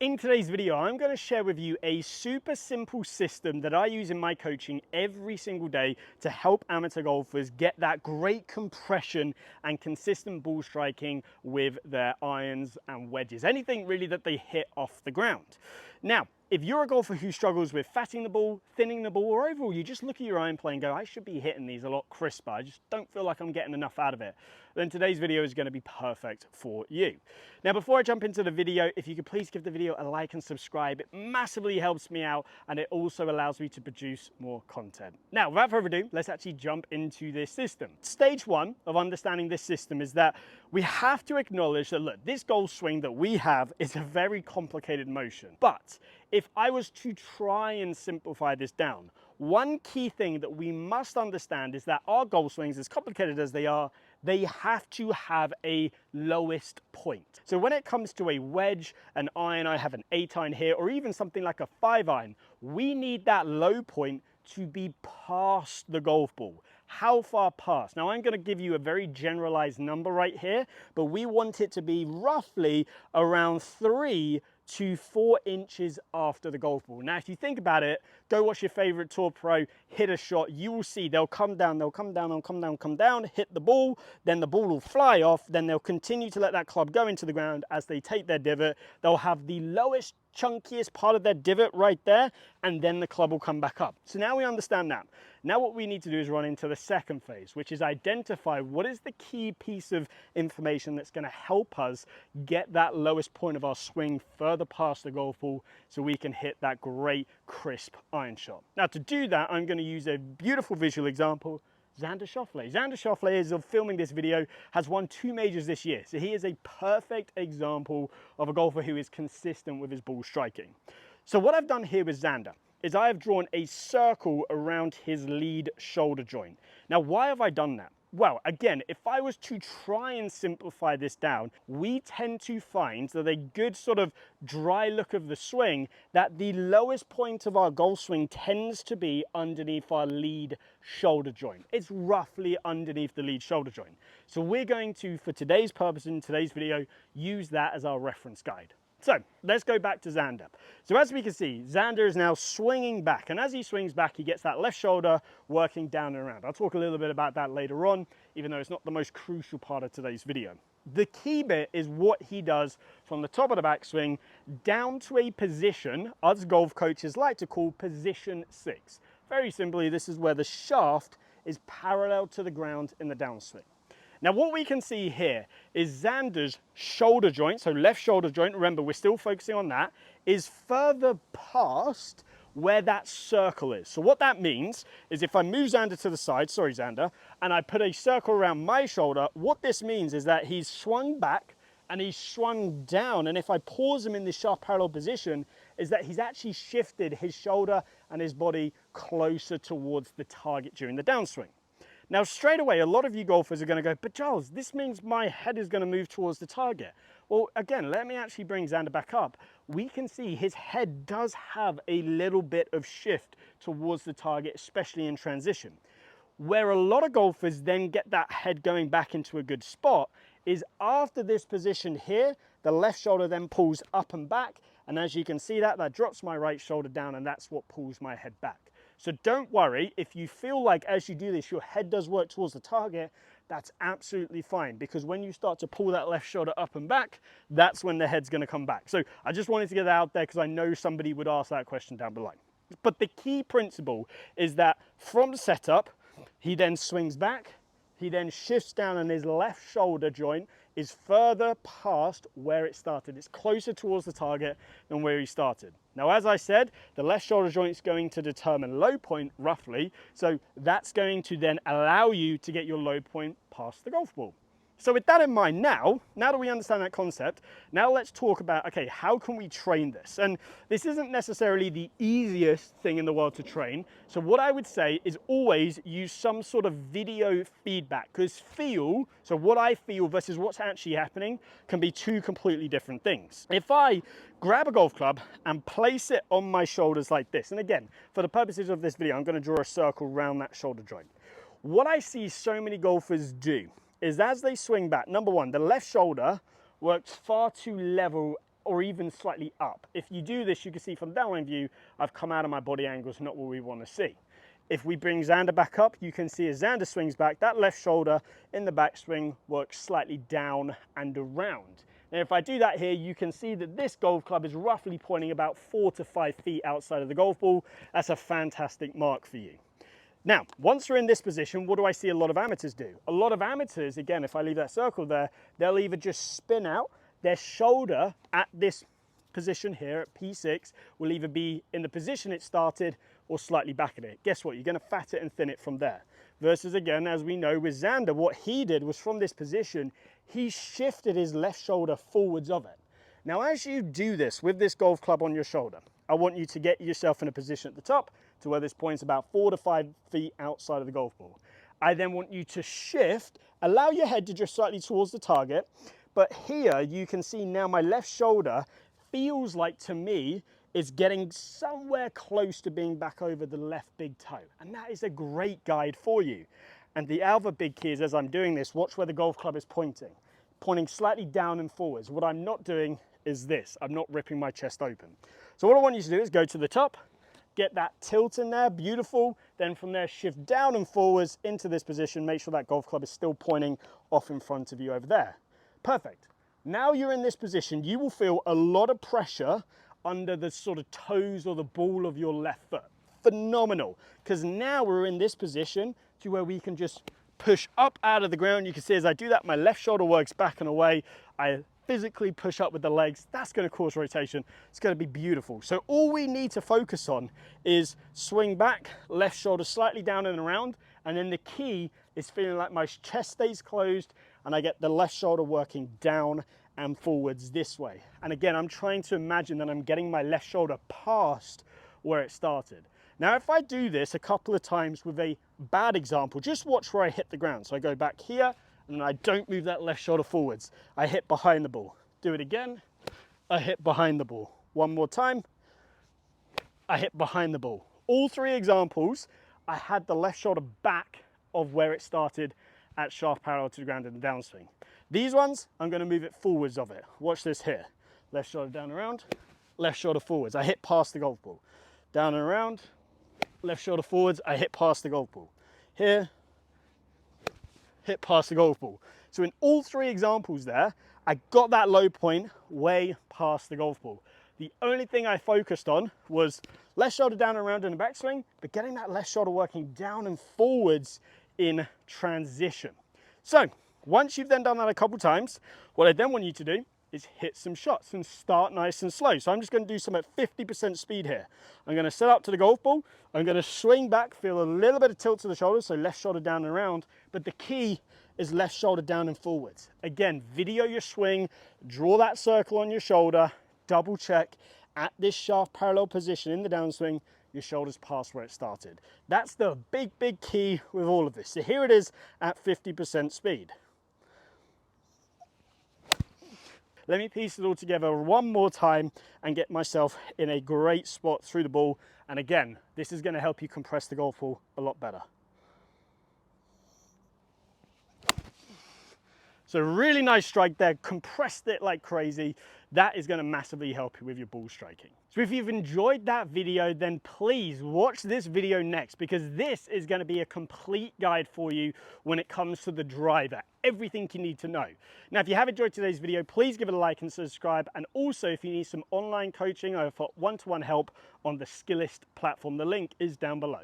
In today's video, I'm going to share with you a super simple system that I use in my coaching every single day to help amateur golfers get that great compression and consistent ball striking with their irons and wedges, anything really that they hit off the ground. Now, if you're a golfer who struggles with fatting the ball, thinning the ball, or overall you just look at your iron play and go, I should be hitting these a lot crisper, I just don't feel like I'm getting enough out of it, then today's video is going to be perfect for you. Now, before I jump into the video, if you could please give the video a like and subscribe, it massively helps me out and it also allows me to produce more content. Now, without further ado, let's actually jump into this system. Stage one of understanding this system is that we have to acknowledge that, look, this golf swing that we have is a very complicated motion. But if I was to try and simplify this down, one key thing that we must understand is that our golf swings, as complicated as they are, they have to have a lowest point. So when it comes to a wedge, an iron, I have an 8-iron here, or even something like a 5-iron, we need that low point to be past the golf ball. How far past? Now I'm going to give you a very generalized number right here, but we want it to be roughly around 3 to 4 inches after the golf ball. Now, if you think about it, go watch your favorite tour pro hit a shot. You will see they'll come down, they'll come down, they'll come down, come down, hit the ball, then the ball will fly off, then they'll continue to let that club go into the ground. As they take their divot, they'll have the lowest, chunkiest part of their divot right there, and then the club will come back up. So now we understand that. Now what we need to do is run into the second phase, which is identify what is the key piece of information that's going to help us get that lowest point of our swing further past the golf ball so we can hit that great crisp iron shot. Now to do that, I'm going to use a beautiful visual example. Xander Schauffele. Xander Schauffele, as of filming this video, has won 2 majors this year. So he is a perfect example of a golfer who is consistent with his ball striking. So what I've done here with Xander is I have drawn a circle around his lead shoulder joint. Now, why have I done that? Well, again, if I was to try and simplify this down, we tend to find that a good sort of dry look of the swing, that the lowest point of our golf swing tends to be underneath our lead shoulder joint. It's roughly underneath the lead shoulder joint. So we're going to, for today's purpose in today's video, use that as our reference guide. So let's go back to Xander. So as we can see, Xander is now swinging back, and as he swings back, he gets that left shoulder working down and around. I'll talk a little bit about that later on, even though it's not the most crucial part of today's video. The key bit is what he does from the top of the backswing down to a position us golf coaches like to call position 6. Very simply, this is where the shaft is parallel to the ground in the downswing. Now what we can see here is Xander's shoulder joint, so left shoulder joint, remember we're still focusing on that, is further past where that circle is. So what that means is if I move Xander to the side, sorry Xander, and I put a circle around my shoulder, what this means is that he's swung back and he's swung down, and if I pause him in this shaft parallel position, is that he's actually shifted his shoulder and his body closer towards the target during the downswing. Now, straight away, a lot of you golfers are going to go, but Giles, this means my head is going to move towards the target. Well, again, let me actually bring Xander back up. We can see his head does have a little bit of shift towards the target, especially in transition. Where a lot of golfers then get that head going back into a good spot is after this position here, the left shoulder then pulls up and back. And as you can see that drops my right shoulder down, and that's what pulls my head back. So don't worry, if you feel like as you do this, your head does work towards the target, that's absolutely fine, because when you start to pull that left shoulder up and back, that's when the head's gonna come back. So I just wanted to get that out there because I know somebody would ask that question down below. But the key principle is that from setup, he then swings back, he then shifts down, and his left shoulder joint is further past where it started. It's closer towards the target than where he started. Now, as I said, the left shoulder joint is going to determine low point roughly, so that's going to then allow you to get your low point past the golf ball. So with that in mind, now that we understand that concept, now let's talk about, okay, how can we train this? And this isn't necessarily the easiest thing in the world to train. So what I would say is always use some sort of video feedback, because so what I feel versus what's actually happening can be 2 completely different things. If I grab a golf club and place it on my shoulders like this, and again, for the purposes of this video, I'm going to draw a circle around that shoulder joint. What I see so many golfers do is as they swing back, number one, the left shoulder works far too level or even slightly up. If you do this, you can see from downline view, I've come out of my body angle, it's not what we want to see. If we bring Xander back up, you can see as Xander swings back, that left shoulder in the backswing works slightly down and around. Now, if I do that here, you can see that this golf club is roughly pointing about 4 to 5 feet outside of the golf ball. That's a fantastic mark for you. Now, once we're in this position, what do I see a lot of amateurs do? A lot of amateurs, again, if I leave that circle there, they'll either just spin out, their shoulder at this position here at P6 will either be in the position it started or slightly back at it. Guess what? You're going to fat it and thin it from there. Versus, again, as we know with Xander, what he did was from this position, he shifted his left shoulder forwards of it. Now, as you do this with this golf club on your shoulder, I want you to get yourself in a position at the top to where this point's about 4 to 5 feet outside of the golf ball. I then want you to shift, allow your head to drift slightly towards the target, but here you can see now my left shoulder feels like, to me, is getting somewhere close to being back over the left big toe. And that is a great guide for you. And the other big key is, as I'm doing this, watch where the golf club is pointing slightly down and forwards. What I'm not doing is this. I'm not ripping my chest open. So what I want you to do is go to the top, get that tilt in there, beautiful. Then from there, shift down and forwards into this position. Make sure that golf club is still pointing off in front of you over there. Perfect. Now you're in this position, you will feel a lot of pressure under the sort of toes or the ball of your left foot. Phenomenal, because now we're in this position to where we can just push up out of the ground. You can see as I do that, my left shoulder works back and away. I physically push up with the legs. That's going to cause rotation. It's going to be beautiful. So all we need to focus on is swing back, left shoulder slightly down and around. And then the key is feeling like my chest stays closed and I get the left shoulder working down and forwards this way. And again, I'm trying to imagine that I'm getting my left shoulder past where it started. Now, if I do this a couple of times with a bad example, just watch where I hit the ground. So I go back here and then I don't move that left shoulder forwards. I hit behind the ball. Do it again. I hit behind the ball. One more time. I hit behind the ball. All three examples, I had the left shoulder back of where it started at shaft parallel to the ground in the downswing. These ones, I'm going to move it forwards of it. Watch this here. Left shoulder down and around, left shoulder forwards. I hit past the golf ball. Down and around, left shoulder forwards. I hit past the golf ball. Here, hit past the golf ball. So in all three examples there, I got that low point way past the golf ball. The only thing I focused on was left shoulder down and around in the backswing, but getting that left shoulder working down and forwards in transition. So once you've then done that a couple times, what I then want you to do is hit some shots and start nice and slow. So I'm just going to do some at 50% speed here. I'm going to set up to the golf ball. I'm going to swing back, feel a little bit of tilt to the shoulders, so left shoulder down and around, but the key is left shoulder down and forwards. Again, video your swing, draw that circle on your shoulder, double check at this shaft parallel position in the downswing, your shoulders past where it started. That's the big, big key with all of this. So here it is at 50% speed. Let me piece it all together one more time and get myself in a great spot through the ball. And again, this is going to help you compress the golf ball a lot better. So really nice strike there, compressed it like crazy. That is going to massively help you with your ball striking. So if you've enjoyed that video, then please watch this video next, because this is going to be a complete guide for you when it comes to the driver, everything you need to know. Now, if you have enjoyed today's video, please give it a like and subscribe. And also, if you need some online coaching or for one-to-one help on the Skillist platform, the link is down below.